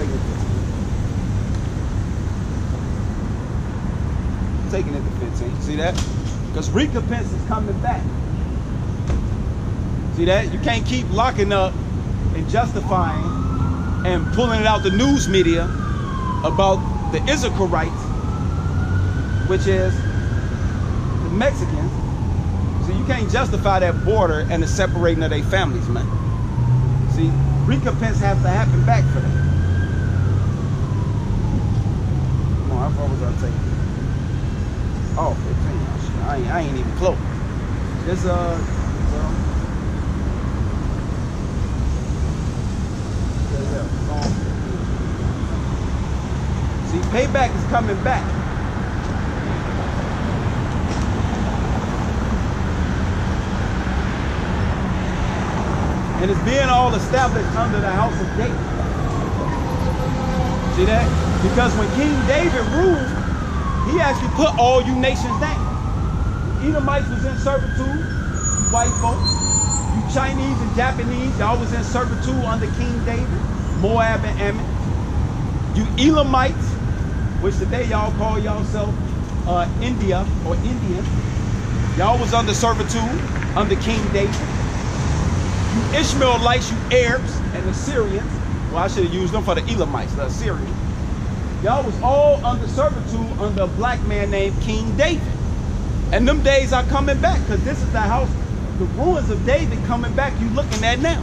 taking it to 15. Taking it to 15. See that? Because recompense is coming back. See that? You can't keep locking up and justifying and pulling it out the news media about the Israelites, which is the Mexicans. So you can't justify that border and the separating of their families, man. See, recompense has to happen back for that. Come on, how far was I taking? Oh, 15. I ain't even close. This see, payback is coming back. And it's being all established under the house of David. See that? Because when King David ruled, he actually put all you nations down. The Edomites was in servitude, you white folks. You Chinese and Japanese, y'all was in servitude under King David. Moab and Ammon. You Elamites, which today y'all call yourself India or Indian. Y'all was under servitude under King David. You Ishmaelites, you Arabs and the Syrians. Well, I should have used them for the Elamites, the Assyrians. Y'all was all under servitude under a black man named King David. And them days are coming back, because this is the house, the ruins of David coming back you looking at now.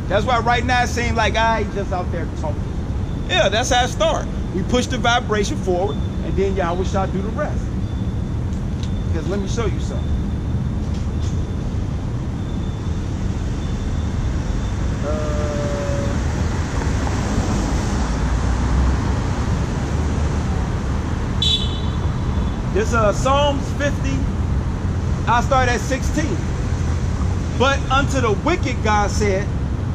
That's why right now it seems like I ain't just out there talking. Yeah, that's how it started. We push the vibration forward, and then Yahweh shall do the rest. Because let me show you something. This Psalms 50, I start at 16. But unto the wicked God said,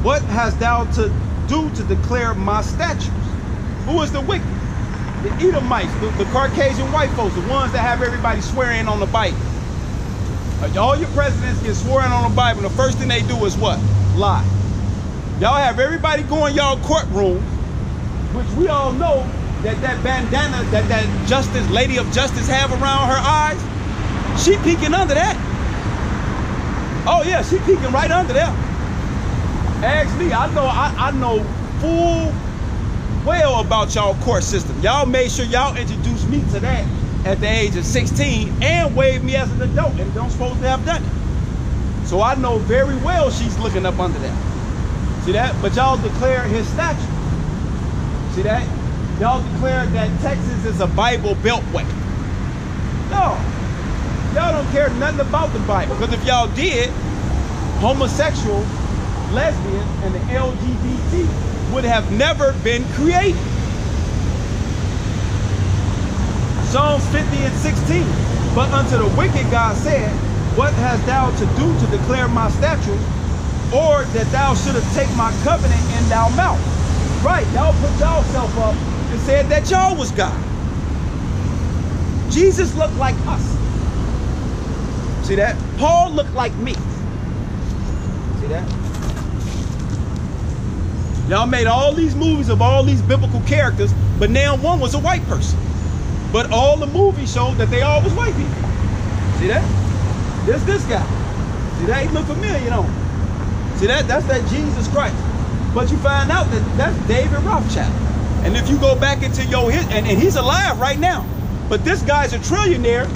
what hast thou to do to declare my statutes? Who is the wicked? The Edomites, the Caucasian white folks, the ones that have everybody swearing on the Bible. All your presidents get swearing on the Bible, and the first thing they do is what? Lie. Y'all have everybody going y'all courtroom, which we all know that bandana that justice, lady of justice have around her eyes, she peeking under that. Oh yeah, she peeking right under there. Ask me, I know full well about y'all court system. Y'all made sure y'all introduced me to that at the age of 16 and waived me as an adult, and don't supposed to have done it. So I know very well she's looking up under that. See that? But y'all declare his statute. See that? Y'all declare that Texas is a Bible beltway. No. Y'all don't care nothing about the Bible. Because if y'all did, homosexual, lesbian, and the LGBT would have never been created. Psalms 50 and 16. But unto the wicked God said, what hast thou to do to declare my statutes, or that thou shouldest take my covenant in thy mouth? Right, y'all put y'allself up and said that y'all was God. Jesus looked like us. See that? Paul looked like me. See that? Y'all made all these movies of all these biblical characters, but now one was a white person. But all the movies showed that they all was white people. See that? This guy. See that? He look familiar, don't he? See that? That's that Jesus Christ. But you find out that that's David Rothschild. And if you go back into your history, and he's alive right now, but this guy's a trillionaire,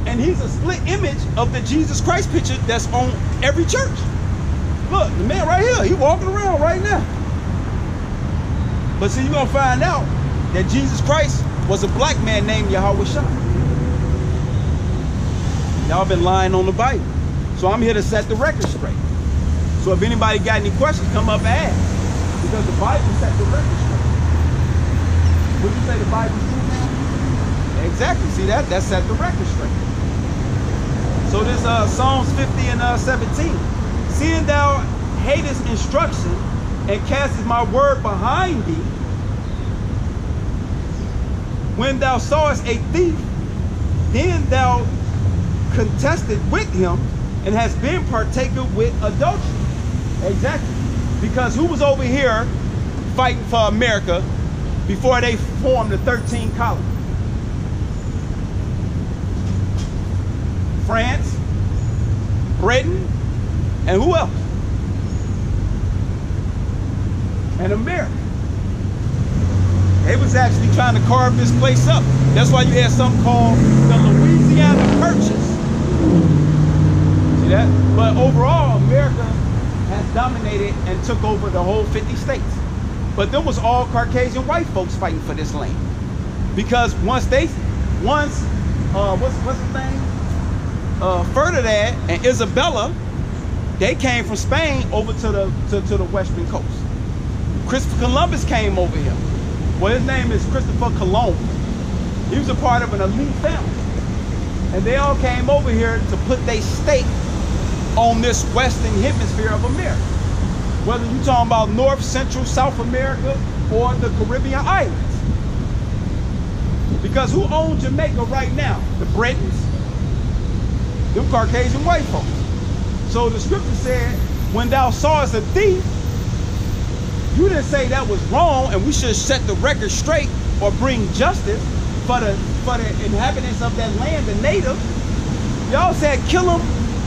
and he's a split image of the Jesus Christ picture that's on every church. Look, the man right here, he walking around right now. But see, you're gonna find out that Jesus Christ was a black man named Yahweh Shah. Y'all been lying on the Bible. So I'm here to set the record straight. So if anybody got any questions, come up and ask. Because the Bible set the record straight. Would you say the Bible's true now? Exactly. See that? That set the record straight. So this Psalms 50 and 17. Seeing thou hatest instruction and castest my word behind thee, when thou sawest a thief, then thou contested with him and hast been partaker with adultery. Exactly. Because who was over here fighting for America before they formed the 13 colonies. France, Britain, and who else? And America. They was actually trying to carve this place up. That's why you had something called the Louisiana Purchase. See that? But overall, America has dominated and took over the whole 50 states. But there was all Caucasian white folks fighting for this land. Because what's his name? Ferdinand and Isabella, they came from Spain over to the western coast. Christopher Columbus came over here. Well, his name is Christopher Colon. He was a part of an elite family. And they all came over here to put their stake on this western hemisphere of America. Whether you're talking about North, Central, South America, or the Caribbean islands. Because who owns Jamaica right now? The Britons. Them Caucasian white folks. So the scripture said, when thou sawest a thief, you didn't say that was wrong and we should set the record straight or bring justice for the inhabitants of that land, the natives. Y'all said kill them,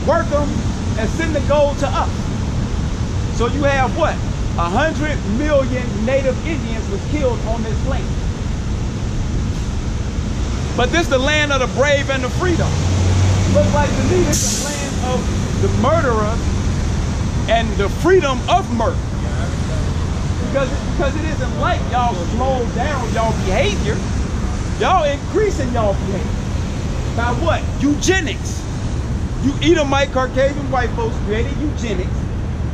work them, and send the gold to us. So you have what? 100 million native Indians was killed on this land. But this is the land of the brave and the free though. Looks like to me this is the land of the murderer and the freedom of murder. Because it isn't like y'all slow down y'all behavior. Y'all increasing y'all behavior. By what? Eugenics. You Edomite Caucasian white folks created eugenics.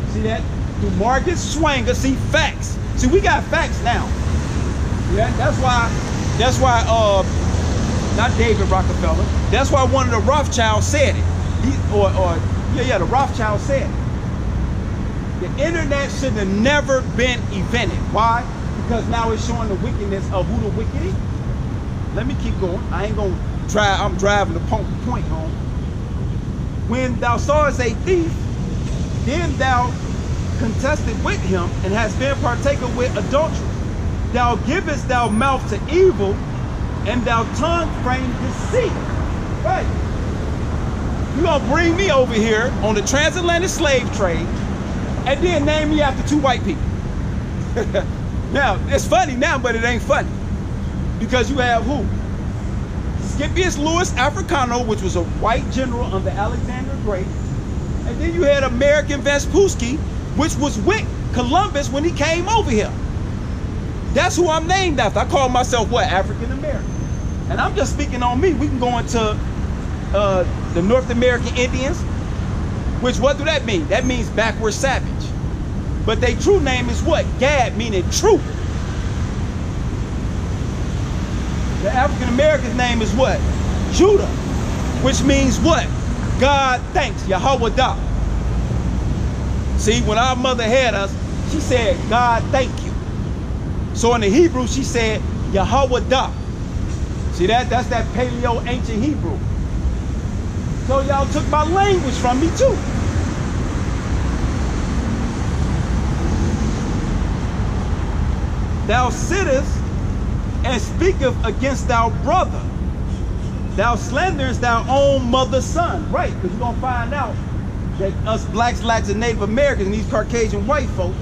See that? Through Margaret Swanger. See, facts. See, we got facts now. Yeah, that's why not David Rockefeller. That's why one of the Rothschilds said it. The Rothschild said it. The internet should have never been invented. Why? Because now it's showing the wickedness of who the wicked is. Let me keep going. I ain't gonna drive. I'm driving the point home. When thou sawest a thief, then thou contested with him and hast been partaker with adultery. Thou givest thou mouth to evil, and thou tongue frame deceit. Right. You gonna bring me over here on the transatlantic slave trade and then name me after two white people. Now, it's funny now, but it ain't funny. Because you have who? Scipius Louis Africano, which was a white general under Alexander the Great. And then you had American Vespucci, which was with Columbus when he came over here. That's who I'm named after. I call myself what? African American. And I'm just speaking on me. We can go into the North American Indians, which what do that mean? That means backward savage. But their true name is what? Gad, meaning true. The African American's name is what? Judah, which means what? God thanks, Yahweh Dah. See, when our mother had us, she said, God thank you. So in the Hebrew, she said, Yahweh Dah. See that? That's that Paleo ancient Hebrew. So y'all took my language from me too. Thou sittest and speaketh against thy brother. Thou slanderest thy own mother's son. Right, because you're going to find out that us blacks, and Native Americans, and these Caucasian white folks,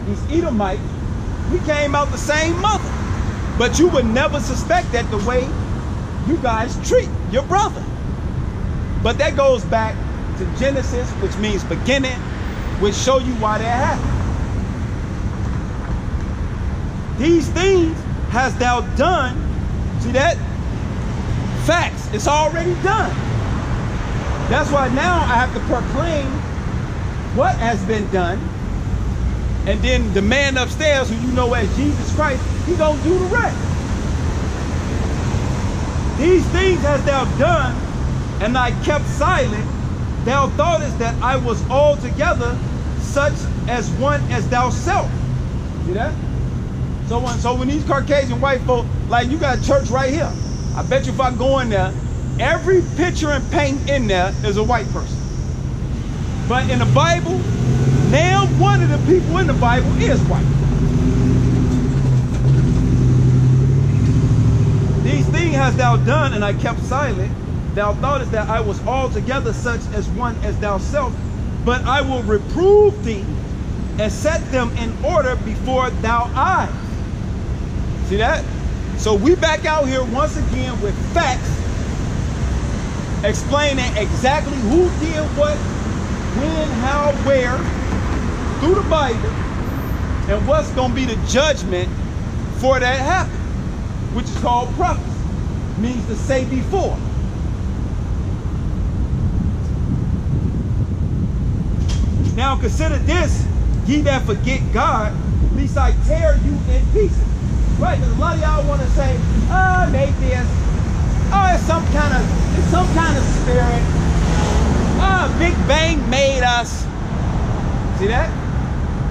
these Edomites, we came out the same mother. But you would never suspect that the way you guys treat your brother. But that goes back to Genesis, which means beginning, which show you why that happened. These things hast thou done. See that? Facts. It's already done. That's why now I have to proclaim what has been done. And then the man upstairs, who you know as Jesus Christ, he gonna do the rest. These things hast thou done, and I kept silent. Thou thoughtest that I was altogether such as one as thyself. See that? So when these Caucasian white folk, like you got a church right here. I bet you if I go in there, every picture and paint in there is a white person. But in the Bible, now one of the people in the Bible is white. thing hast thou done, and I kept silent. Thou thoughtest that I was altogether such as one as thou self, but I will reprove thee and set them in order before thou eyes. See that? So we back out here once again with facts, explaining exactly who did what, when, how, where, through the Bible, and what's going to be the judgment for that happened, which is called prophecy, means to say before. Now consider this, ye that forget God, lest I tear you in pieces. Right, because a lot of y'all want to say, oh, make this, oh, it's some kind of spirit. Oh, Big Bang made us. See that?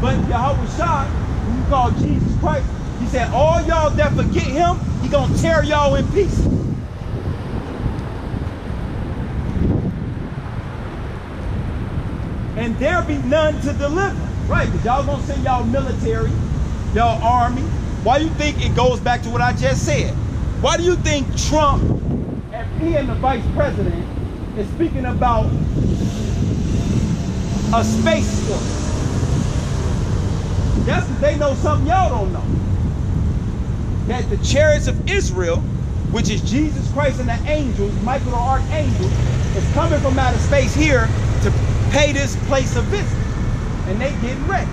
But Yahushua, who you call Jesus Christ, he said, all y'all that forget him, he gonna tear y'all in pieces. And there be none to deliver. Right, because y'all gonna send y'all military, y'all army. Why do you think it goes back to what I just said? Why do you think Trump, and he and the vice president, is speaking about a space force? That's because they know something y'all don't know. That the chariots of Israel, which is Jesus Christ and the angels, Michael the archangel, is coming from outer space here to pay this place a visit. And they getting ready.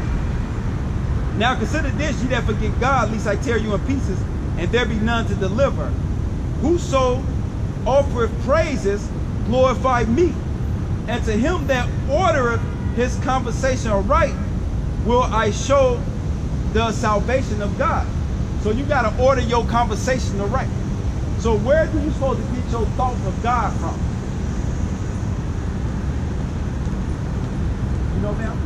Now consider this, ye that forget God, lest I tear you in pieces, and there be none to deliver. Whoso offereth praises, glorify me. And to him that ordereth his conversation aright, will I show the salvation of God. So you got to order your conversation aright. So where do you supposed to get your thoughts of God from? You know, ma'am?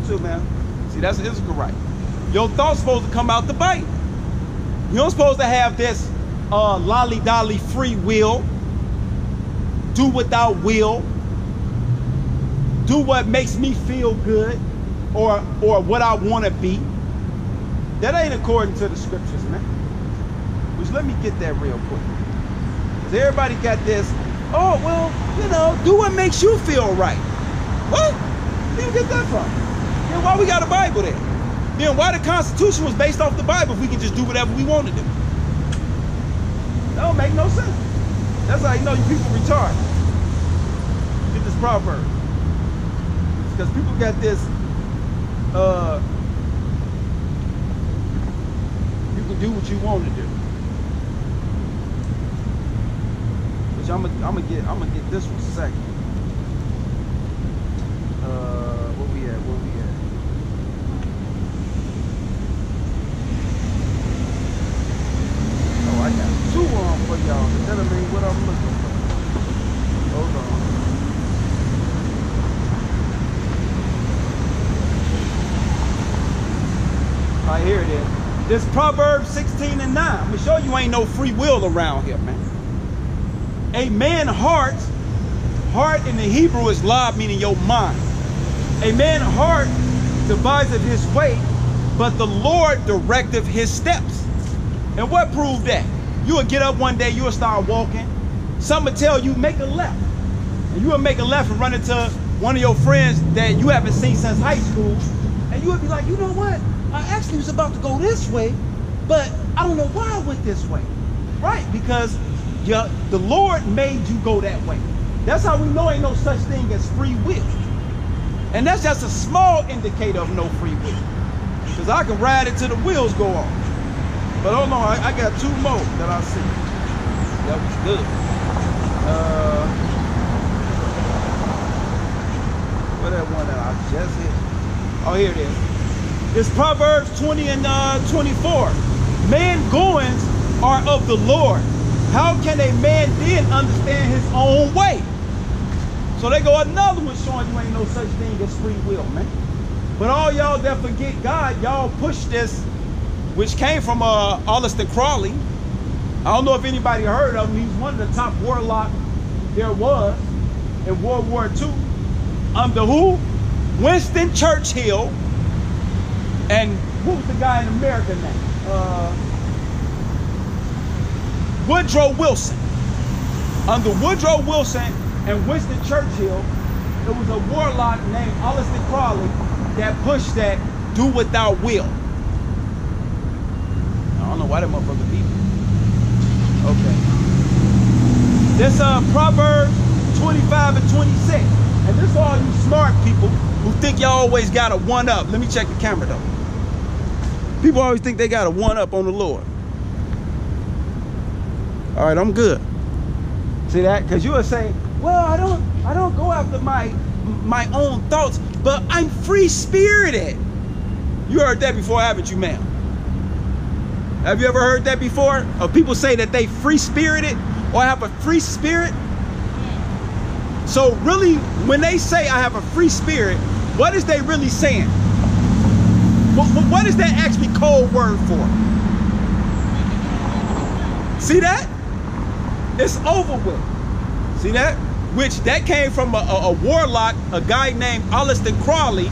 You too, ma'am. See, that's Israel right. Your thoughts supposed to come out the Bible. You don't supposed to have this lolly-dolly free will. Do without will. Do what makes me feel good, or what I want to be. That ain't according to the scriptures, man. Which let me get that real quick. Because everybody got this, oh, well, you know, do what makes you feel right. What? Where you get that from? Then why we got a Bible there? Then why the Constitution was based off the Bible if we can just do whatever we want to do? That don't make no sense. That's how you know you people retarded. Get this proverb. Because people got this, you can do what you want to do. Which I'm gonna get this one second. Where we at? Oh, I got two on for y'all, but that don't mean what I'm looking for. Hold on. All right, here it is. This Proverbs 16 and 9. I'm gonna show you ain't no free will around here, man. A man's heart in the Hebrew is lab, meaning your mind. A man's heart deviseth his way, but the Lord directeth his steps. And what proved that? You will get up one day, you will start walking. Someone tell you, make a left. And you will make a left and run into one of your friends that you haven't seen since high school. And you would be like, you know what? I actually was about to go this way, but I don't know why I went this way. Right, because the Lord made you go that way. That's how we know ain't no such thing as free will. And that's just a small indicator of no free will. Because I can ride it till the wheels go off. But hold on, I got two more that I see. That was good. Where that one that I just hit? Oh, here it is. It's Proverbs 20 and 24. Man goings are of the Lord. How can a man then understand his own way? So they go another one showing you ain't no such thing as free will, man. But all y'all that forget God, y'all push this, which came from Aleister Crowley. I don't know if anybody heard of him. He's one of the top warlocks there was in World War II. Under who? Winston Churchill. And who was the guy in America now? Woodrow Wilson. Under Woodrow Wilson and Winston Churchill, there was a warlock named Aleister Crowley that pushed that do what thou will. I don't know why that motherfucker beat me. Okay. This Proverbs 25 and 26. And this is all you smart people who think y'all always got a one-up. Let me check the camera though. People always think they got a one-up on the Lord. All right, I'm good. See that? Because you were saying, well, I don't go after my own thoughts, but I'm free-spirited. You heard that before, haven't you, ma'am? Have you ever heard that before? Or people say that they free-spirited or have a free spirit? So really, when they say I have a free spirit, what is they really saying? What is that actually code word for? See that? It's over with. See that? Which that came from a warlock, a guy named Aleister Crowley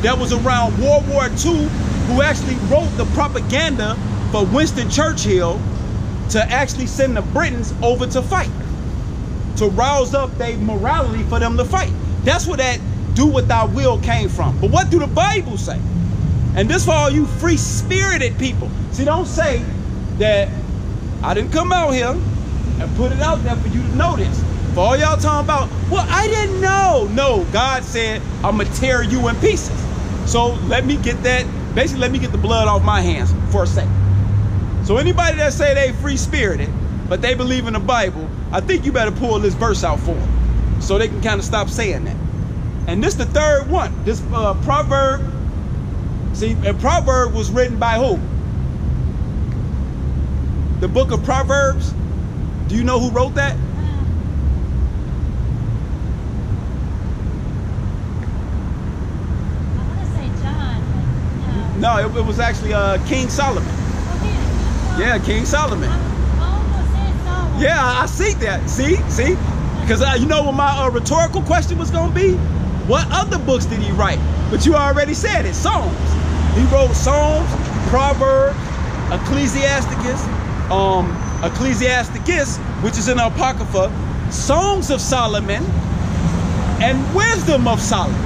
that was around World War II, who actually wrote the propaganda for Winston Churchill to actually send the Britons over to fight, to rouse up their morality for them to fight. That's where that do what thou will came from. But what do the Bible say? And this for all you free-spirited people. See, don't say that I didn't come out here and put it out there for you to know this. For all y'all talking about, well, I didn't know. No, God said, I'm going to tear you in pieces. So let me get that, basically let me get the blood off my hands for a second. So anybody that say they free-spirited, but they believe in the Bible, I think you better pull this verse out for them so they can kind of stop saying that. And this the third one. This proverb, see, a proverb was written by who? The book of Proverbs. Do you know who wrote that? I want to say John, but No, it was actually King Solomon. Yeah, King Solomon. Yeah, I see that. See? Because you know what my rhetorical question was going to be? What other books did he write? But you already said it, Psalms. He wrote Psalms, Proverbs, Ecclesiasticus, which is in the Apocrypha, Songs of Solomon, and Wisdom of Solomon.